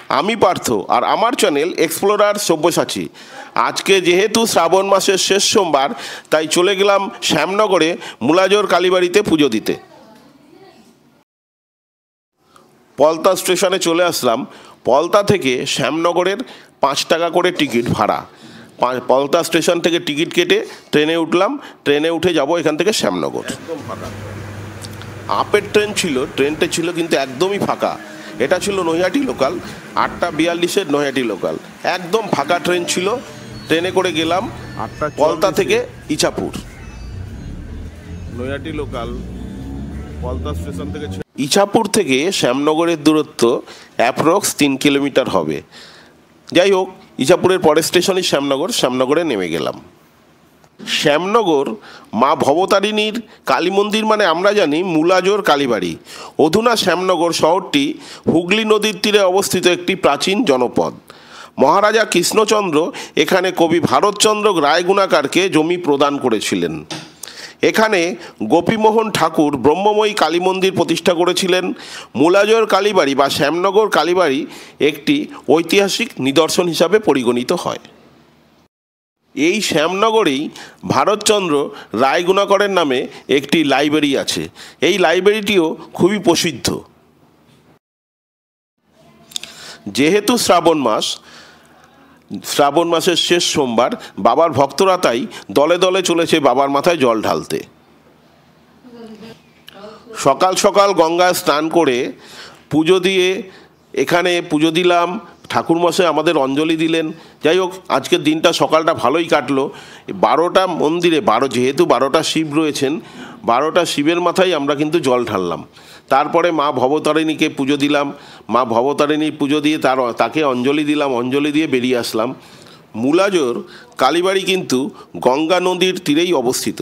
আমি পার্থ আর আমার channel explorer Sabyasachi. আজকে যেহেতু শ্রাবণ মাসের শেষ সোমবার, তাই চলে গেলাম শ্যামনগরে মুলাজোর কালীবাড়িতে পুজো দিতে। পলতা স্টেশনে চলে আসলাম। পলতা থেকে শ্যামনগরের 5 টাকা করে টিকিট ভাড়া। পলতা স্টেশন থেকে টিকিট কেটে ট্রেনে উঠলাম। ট্রেনে উঠে যাব এখান থেকে শ্যামনগর। একদম ফাঁকা আপের ট্রেন ছিল, ট্রেনটা ছিল কিন্তু একদমই ফাঁকা। এটা ছিল নৈহাটি লোকাল, 8:42-এর নৈহাটি লোকাল। একদম ফাঁকা ট্রেন ছিল। ট্রেনে করে গেলাম পলতা থেকে ইছাপুর। নৈহাটি লোকাল পলতা স্টেশন থেকে ইছাপুর থেকে শ্যামনগরের দূরত্ব অ্যাপ্রক্স 3 কিলোমিটার হবে। যাই হোক, ইছাপুরের পরের স্টেশনই শ্যামনগর। শ্যামনগরে নেমে গেলাম। শ্যামনগর মা ভবতারিণীর কালী মন্দির মানে আমরা জানি মুলাজোর কালীবাড়ি। অধুনা শ্যামনগর শহরটি হুগলি নদীর তীরে অবস্থিত একটি প্রাচীন জনপদ। মহারাজা কৃষ্ণচন্দ্র এখানে কবি ভারতচন্দ্র রায়গুণাকারকে জমি প্রদান করেছিলেন। এখানে গোপীমোহন ঠাকুর ব্রহ্মময়ী কালী মন্দির প্রতিষ্ঠা করেছিলেন। মুলাজোর কালীবাড়ি বা শ্যামনগর কালীবাড়ি একটি ঐতিহাসিক নিদর্শন হিসাবে পরিগণিত হয়। এই শ্যামনগরেই ভারতচন্দ্র রায়গুণাকরের নামে একটি লাইব্রেরি আছে। এই লাইব্রেরিটিও খুবই প্রসিদ্ধ। যেহেতু শ্রাবণ মাসের শেষ সোমবার, বাবার ভক্তরা তাই দলে দলে চলেছে বাবার মাথায় জল ঢালতে। সকাল সকাল গঙ্গায় স্নান করে পুজো দিয়ে এখানে পুজো দিলাম। ঠাকুরমশাই আমাদের অঞ্জলি দিলেন। যাই হোক, আজকের দিনটা সকালটা ভালোই কাটলো। 12টা মন্দিরে যেহেতু 12টা শিব রয়েছেন, 12টা শিবের মাথায় আমরা কিন্তু জল ঢাললাম। তারপরে মা ভবতারিণীকে পুজো দিলাম। মা ভবতারিণীর পুজো দিয়ে তাকে অঞ্জলি দিলাম। অঞ্জলি দিয়ে বেরিয়ে আসলাম। মুলাজোর কালীবাড়ি কিন্তু গঙ্গা নদীর তীরেই অবস্থিত।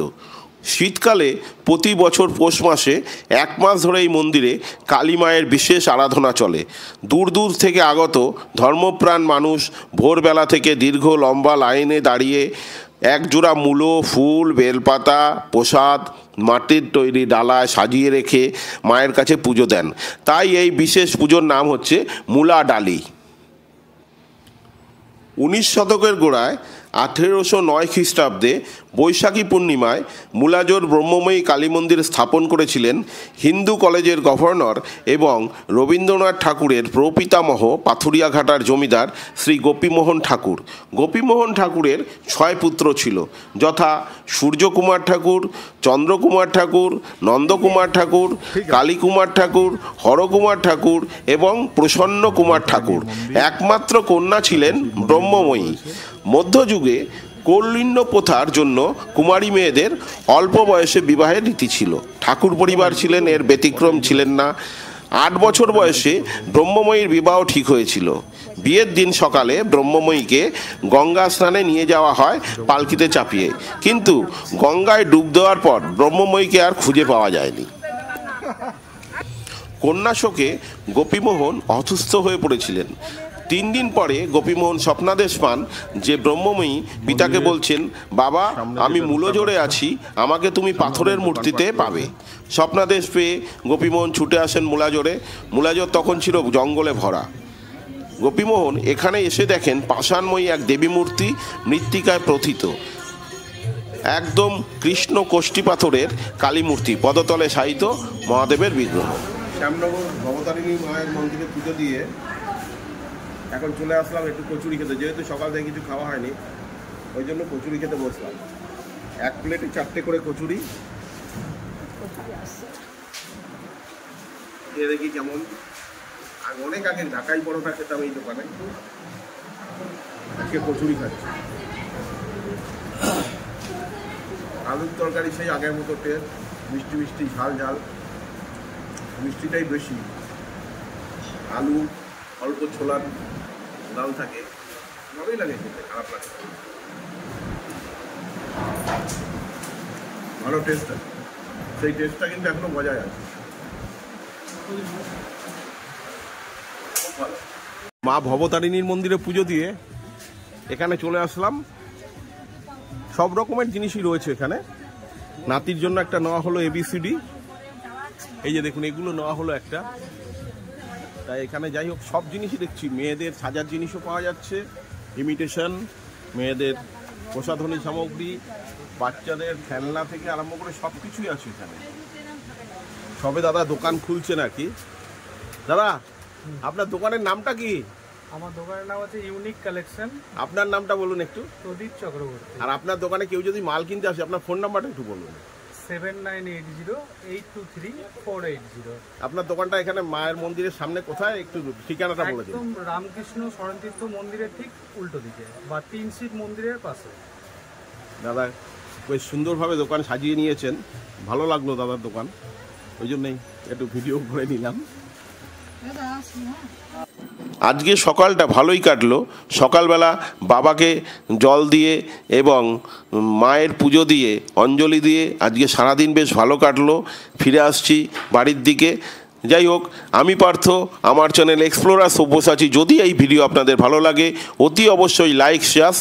শীতকালে প্রতি বছর পৌষ মাসে 1 মাস ধরে এই মন্দিরে কালী মায়ের বিশেষ আরাধনা চলে। দূর দূর থেকে আগত ধর্মপ্রাণ মানুষ ভোরবেলা থেকে দীর্ঘ লম্বা লাইনে দাঁড়িয়ে একজোড়া মূলো, ফুল, বেলপাতা, প্রসাদ মাটির তৈরি ডালায় সাজিয়ে রেখে মায়ের কাছে পুজো দেন। তাই এই বিশেষ পুজোর নাম হচ্ছে মূলা ডালি। 19 শতকের গোড়ায় 1809 খ্রিস্টাব্দে বৈশাখী পূর্ণিমায় মুলাজোর ব্রহ্মময়ী কালী মন্দির স্থাপন করেছিলেন হিন্দু কলেজের গভর্নর এবং রবীন্দ্রনাথ ঠাকুরের প্রপিতামহ পাথুরিয়াঘাটার জমিদার শ্রী গোপীমোহন ঠাকুর। গোপীমোহন ঠাকুরের 6 পুত্র ছিল, যথা সূর্যকুমার ঠাকুর, চন্দ্রকুমার ঠাকুর, নন্দকুমার ঠাকুর, কালীকুমার ঠাকুর, হরকুমার ঠাকুর এবং প্রসন্ন কুমার ঠাকুর। একমাত্র কন্যা ছিলেন ব্রহ্মময়ী। মধ্যযুগে কৌলিন্য প্রথার জন্য কুমারী মেয়েদের অল্প বয়সে বিবাহের রীতি ছিল। ঠাকুর পরিবার ছিলেন এর ব্যতিক্রম ছিলেন না। 8 বছর বয়সে ব্রহ্মময়ীর বিবাহ ঠিক হয়েছিল। বিয়ের দিন সকালে ব্রহ্মময়ীকে গঙ্গা স্নানে নিয়ে যাওয়া হয় পালকিতে চাপিয়ে, কিন্তু গঙ্গায় ডুব দেওয়ার পর ব্রহ্মময়ীকে আর খুঁজে পাওয়া যায়নি। কন্যা শোকে গোপীমোহন অসুস্থ হয়ে পড়েছিলেন। 3 দিন পরে গোপীমোহন স্বপ্নাদেশ পান যে ব্রহ্মময়ী পিতাকে বলছেন, বাবা, আমি মুলাজোরে আছি, আমাকে তুমি পাথরের মূর্তিতে পাবে। স্বপ্নাদেশ পেয়ে গোপীমোহন ছুটে আসেন মুলাজোরে। মুলাজোর তখন ছিল জঙ্গলে ভরা। গোপীমোহন এখানে এসে দেখেন পাষাণময়ী এক দেবী মূর্তি মৃত্তিকায় প্রথিত, একদম কৃষ্ণ কোষ্ঠী পাথরের কালী মূর্তি, পদতলে শায়িত মহাদেবের বিগ্রহ। শ্যামনগর ভবতারিণী মায়ের মন্দিরে পুজো দিয়ে এখন চলে আসলাম একটু কচুরি খেতে। যেহেতু সকাল থেকে কিছু খাওয়া হয়নি, ওই জন্য কচুরি খেতে বসলাম। 1 প্লেটে 4টে করে কচুরি। খেয়ে দেখি কেমন। অনেক আগে ঢাকাই পরোটা খেতাম এই দোকানে, আজকে কচুরি খাচ্ছি। আলুর তরকারি সেই আগের মতো টেস্ট, মিষ্টি মিষ্টি, ঝাল ঝাল। মিষ্টিটাই বেশি, আলু অল্প, ছোলার ডাল থাকে, ভালোই লাগে খেতে, খারাপ লাগে। ভালো টেস্ট আছে, সেই টেস্টটা কিন্তু এখনো বজায় আছে। মা ভবতারিণীর মন্দিরে পুজো দিয়ে এখানে চলে আসলাম। সব রকমের জিনিসই রয়েছে এখানে। নাতির জন্য একটা নেওয়া হলো ABCD। এই যে দেখুন, এগুলো নেওয়া হলো একটা। তাই এখানে যাই হোক সব জিনিসই দেখছি, মেয়েদের সাজার জিনিসও পাওয়া যাচ্ছে, ইমিটেশন, মেয়েদের প্রসাধনী সামগ্রী, বাচ্চাদের খেলনা থেকে আরম্ভ করে সব কিছুই আছে এখানে। সবে দাদা দোকান খুলছে নাকি? দাদা আপনার দোকানের নামটা কি? আমার দোকানের নাম হচ্ছে ইউনিক কালেকশন। আপনার নামটা বলুন একটু। প্রদীপ চক্রবর্তী। আর আপনার দোকানে কেউ যদি মাল কিনতে আসে আপনার ফোন নাম্বারটা একটু বলুন। 7980823480। আপনার দোকানটা এখানে মায়ের মন্দিরের সামনে কোথায়, একটু ঠিকানাটা বলে দিন। একদম রামকৃষ্ণ শরণতীর্থ মন্দিরের ঠিক উল্টো দিকে বা 3 শিব মন্দিরের পাশে। দাদা বেশ সুন্দরভাবে দোকান সাজিয়ে নিয়েছেন, ভালো লাগলো দাদার দোকান, ওই জন্যই একটু ভিডিও করে নিলাম। আজকে সকালটা ভালোই কাটলো। সকালবেলা বাবাকে জল দিয়ে এবং মায়ের পুজো দিয়ে অঞ্জলি দিয়ে আজকে সারাদিন বেশ ভালো কাটলো। ফিরে আসছি বাড়ির দিকে। যাই হোক, আমি পার্থ, আমার চ্যানেল এক্সপ্লোরার সব্যসাচী। যদি এই ভিডিও আপনাদের ভালো লাগে অতি অবশ্যই লাইক, শেয়ার,